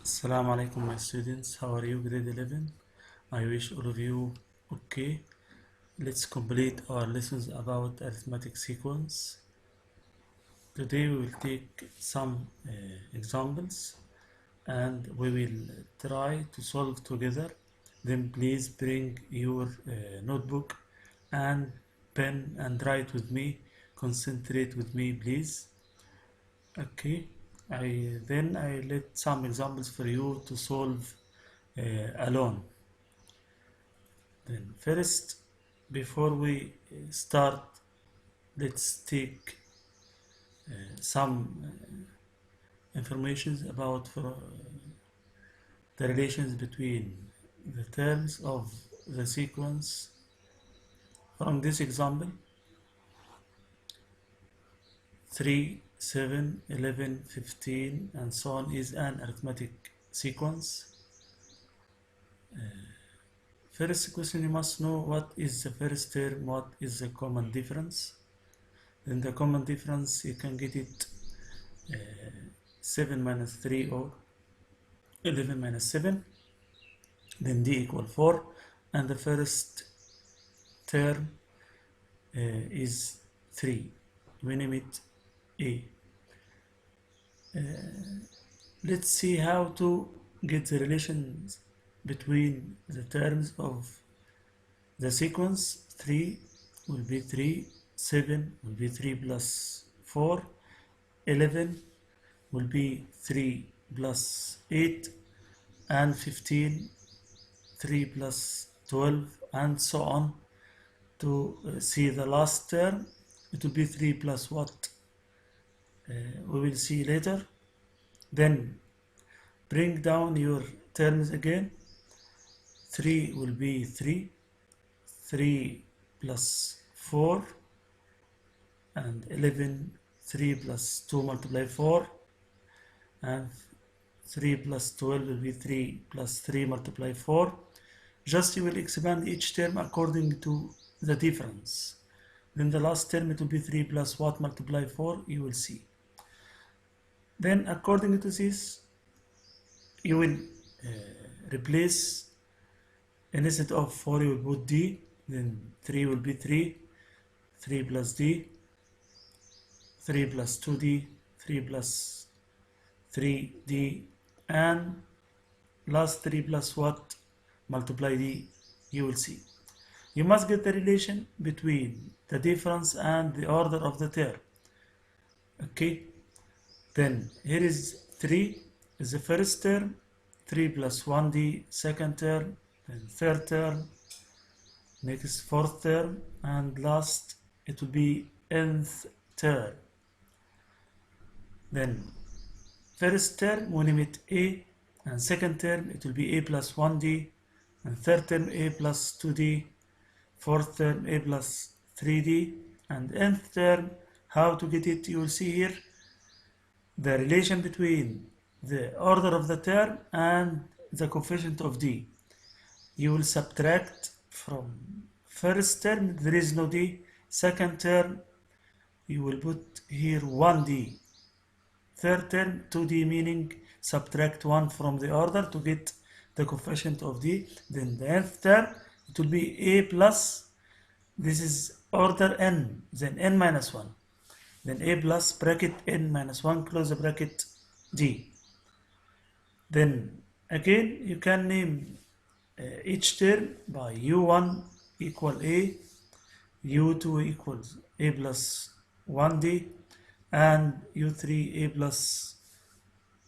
Assalamu alaikum, my students. How are you, grade 11? I wish all of you okay. Let's complete our lessons about arithmetic sequence. Today we will take some examples and we will try to solve together. Then please bring your notebook and pen and write with me. Concentrate with me, please. Okay. I let some examples for you to solve alone. Then first, before we start, let's take some information about the relations between the terms of the sequence. From this example, 3, 7, 11, 15, and so on is an arithmetic sequence. First question, you must know what is the first term, what is the common difference. Then the common difference, you can get it 7 minus 3 or 11 minus 7. Then d equal 4. And the first term is 3. We name it A. Let's see how to get the relations between the terms of the sequence. 3 will be 3, 7 will be 3 plus 4, 11 will be 3 plus 8, and 15 3 plus 12, and so on. To see the last term, it will be 3 plus what? We will see later. Then bring down your terms again. 3 will be 3, 3 plus 4, and 11, 3 plus 2 multiply 4, and 3 plus 12 will be 3 plus 3 multiply 4. Just you will expand each term according to the difference. Then the last term, it will be 3 plus what multiply 4, you will see. Then according to this, you will replace, instead of 4 you will put d, then 3 will be 3, 3 plus d, 3 plus 2d, 3 plus 3d, and last 3 plus what multiply d, you will see. You must get the relation between the difference and the order of the term. Okay, then here is 3 is the first term, 3 plus 1d second term, then third term, next fourth term, and last it will be nth term. Then first term we name it a, and second term it will be a plus 1d, and third term a plus 2d, fourth term a plus 3d, and nth term, how to get it, you will see here the relation between the order of the term and the coefficient of d. You will subtract from first term, there is no d, second term you will put here 1d, third term 2d, meaning subtract 1 from the order to get the coefficient of d. Then the nth term, it will be a plus, this is order n, then n minus 1, then a plus bracket n minus 1 close the bracket d. Then again you can name each term by u1 equal a, u2 equals a plus 1d, and u3 a plus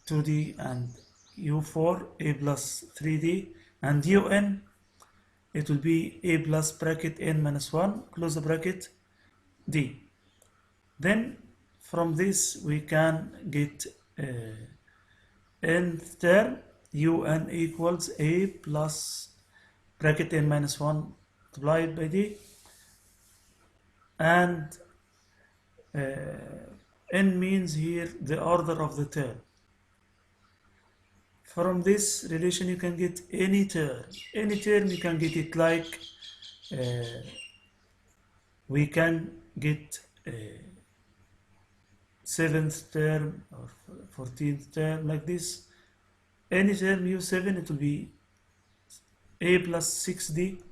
2d, and u4 a plus 3d, and un it will be a plus bracket n minus 1 close the bracket d. Then from this we can get nth term, un equals a plus bracket n minus 1 multiplied by d, and n means here the order of the term. From this relation you can get any term. Any term you can get it like we can get 7th term or 14th term like this. any term u7, it will be a plus 6d,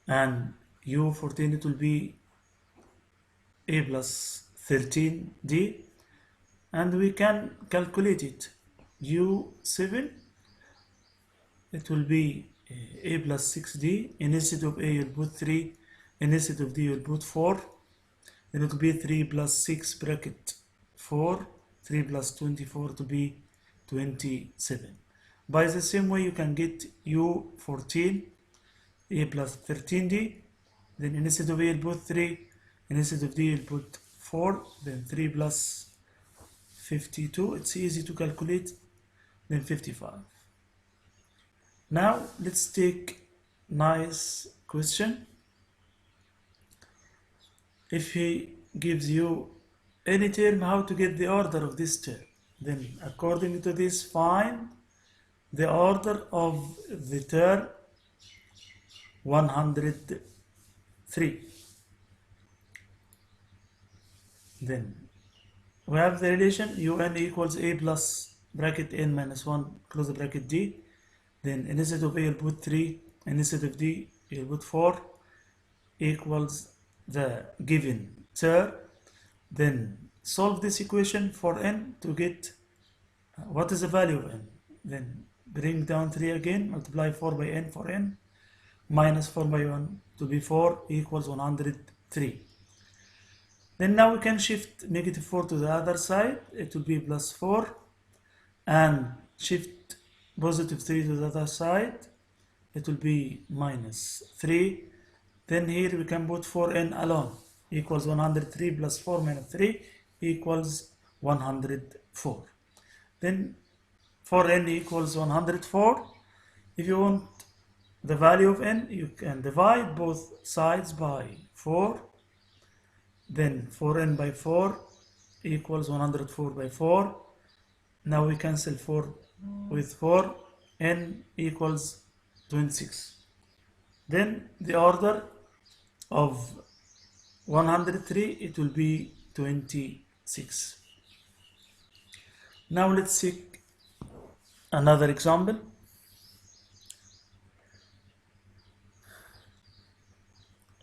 and u14, it will be a plus 13d, and we can calculate it. u7, it will be a plus 6d, and instead of a you'll put 3, and instead of d you'll put 4, then it will be 3 plus 6 bracket 4, 3 plus 24 to be 27. By the same way, you can get u14, a plus 13d, then instead of a you'll put 3, and instead of d you'll put 4, then 3 plus 52, it's easy to calculate, then 55. Now let's take nice question. If he gives you any term, how to get the order of this term, then according to this, find the order of the term 103. Then we have the relation un equals a plus bracket n minus 1 close the bracket d. Then instead of a you'll put 3, and instead of d you'll put 4, equals the given term. Then solve this equation for n to get what is the value of n. Then bring down 3 again, multiply 4 by n for n, minus 4 by 1 to be 4 equals 103. Then now we can shift negative 4 to the other side, it will be plus 4, and shift positive 3 to the other side, it will be minus 3. Then here we can put 4n alone, equals 103 plus 4 minus 3 equals 104. Then 4n equals 104. If you want the value of n, you can divide both sides by 4. Then 4n by 4 equals 104 by 4. Now we cancel 4 with 4, n equals 26. Then the order of 103, it will be 26. Now let's take another example.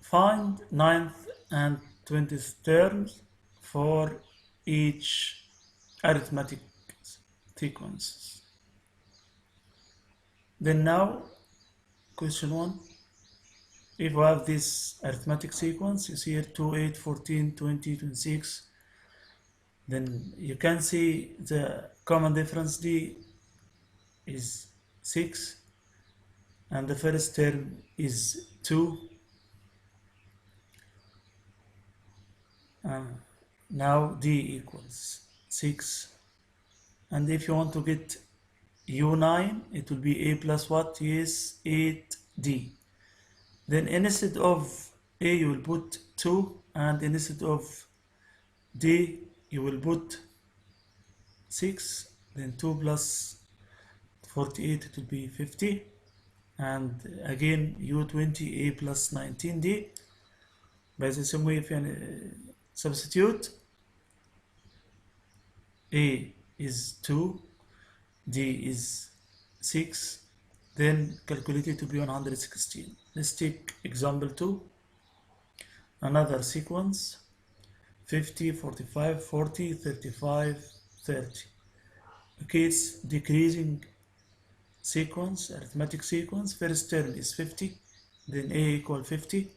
Find 9th and 20th terms for each arithmetic sequences. Then now, question 1. If we have this arithmetic sequence, you see here 2, 8, 14, 20, 26, then you can see the common difference d is 6, and the first term is 2. Now d equals 6, and if you want to get u9, it will be a plus what? Yes, 8d. Then instead of a you will put 2, and instead of d you will put 6. Then 2 plus 48, it will be 50, and again u20 a plus 19d. By the same way, if you substitute, a is 2, d is 6, then calculate it to be 116. Let's take example 2. Another sequence, 50, 45, 40, 35, 30. Okay, it's decreasing sequence, arithmetic sequence. First term is 50, then a equal 50,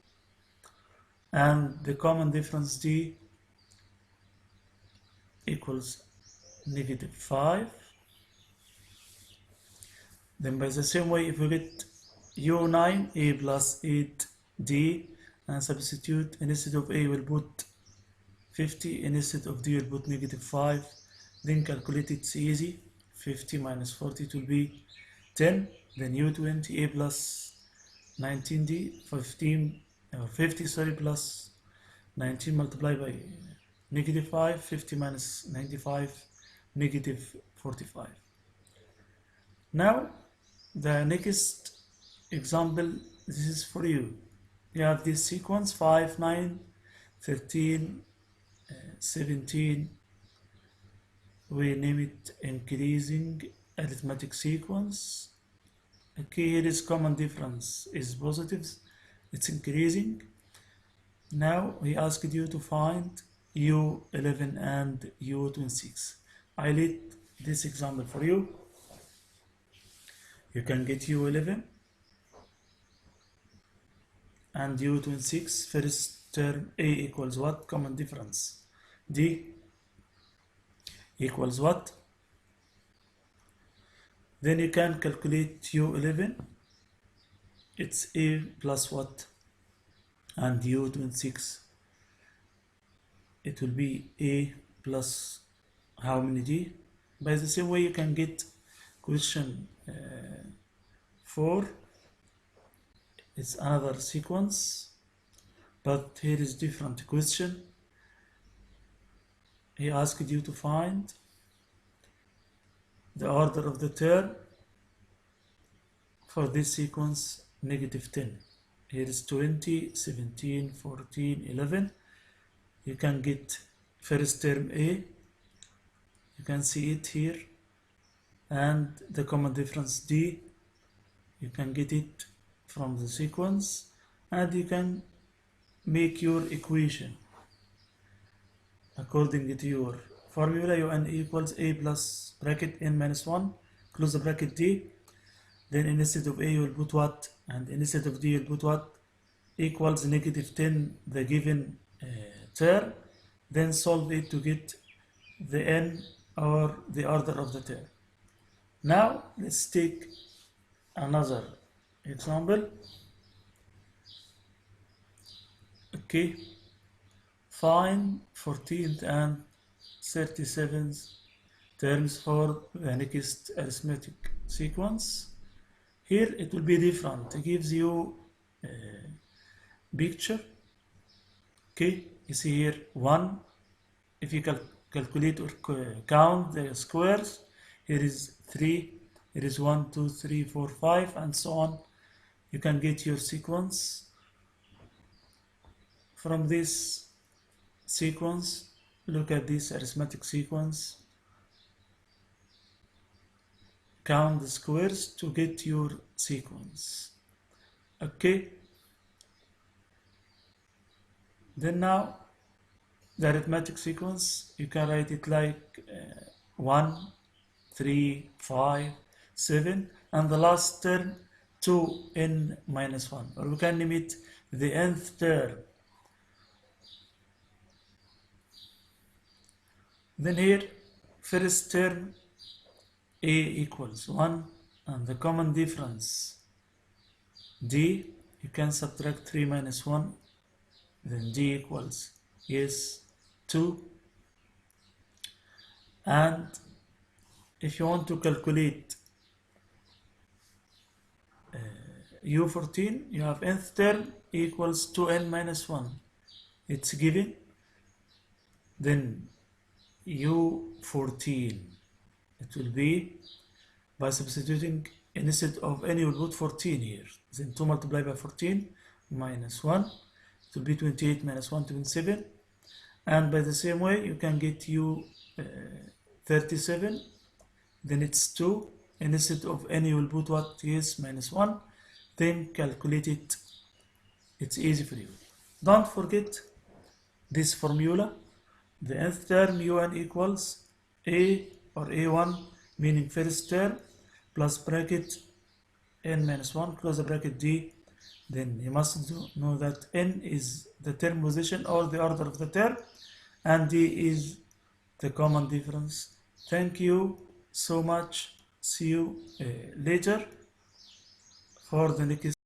and the common difference d equals -5. Then by the same way, if we get u9, a plus 8d, and substitute, instead of a we'll put 50, instead of d we'll put -5, then calculate, it's easy. 50 minus 40 will be 10, then u20, a plus 19d, 50 sorry, plus 19 multiplied by -5, 50 minus 95, -45. Now the next example, this is for you. You have this sequence 5, 9, 13, 17, we name it increasing arithmetic sequence. Okay, here is common difference is positives, it's increasing. Now he asked you to find U11 and U26. I leave this example for you. You can get U11 and U26. First term A equals what? Common difference. D equals what? Then you can calculate U11. It's A plus what? And U26. It will be A plus how many D? By the same way, you can get question 4. It's another sequence, but here is different question. He asked you to find the order of the term for this sequence -10. Here is 20, 17, 14, 11. You can get first term A. You can see it here. And the common difference D. You can get it from the sequence. And you can make your equation according to your formula. UN equals A plus bracket N minus 1, close the bracket D. Then instead of A you will put what? And instead of D you will put what? Equals -10, the given term. Then solve it to get the N or the order of the term. Now let's take another example. Okay, find 14th and 37th terms for the next arithmetic sequence. Here it will be different. It gives you a picture. Okay, you see here 1. If you calculate or count the squares, here is 3, here is 1, 2, 3, 4, 5, and so on. You can get your sequence. From this sequence, look at this arithmetic sequence. Count the squares to get your sequence. Okay. Then now, the arithmetic sequence, you can write it like 1, 3, 5, 7, and the last term 2n minus 1. Or we can name it the nth term. Then here, first term A equals 1, and the common difference D, you can subtract 3 minus 1, then D equals, yes, 2. And if you want to calculate U14, you have nth term equals 2n minus 1. It's given. Then U14, it will be, by substituting, instead of n, you will put 14 here. Then 2 multiplied by 14 minus 1. It will be 28 minus 1, 27. And by the same way, you can get U37. Then it's 2. Instead of n, you will put what? Yes, minus 1. Then calculate it. It's easy for you. Don't forget this formula. The nth term un equals a or a1, meaning first term, plus bracket n minus 1, close the bracket d. Then you must know that n is the term position or the order of the term, and d is the common difference. Thank you so much. See you later for the next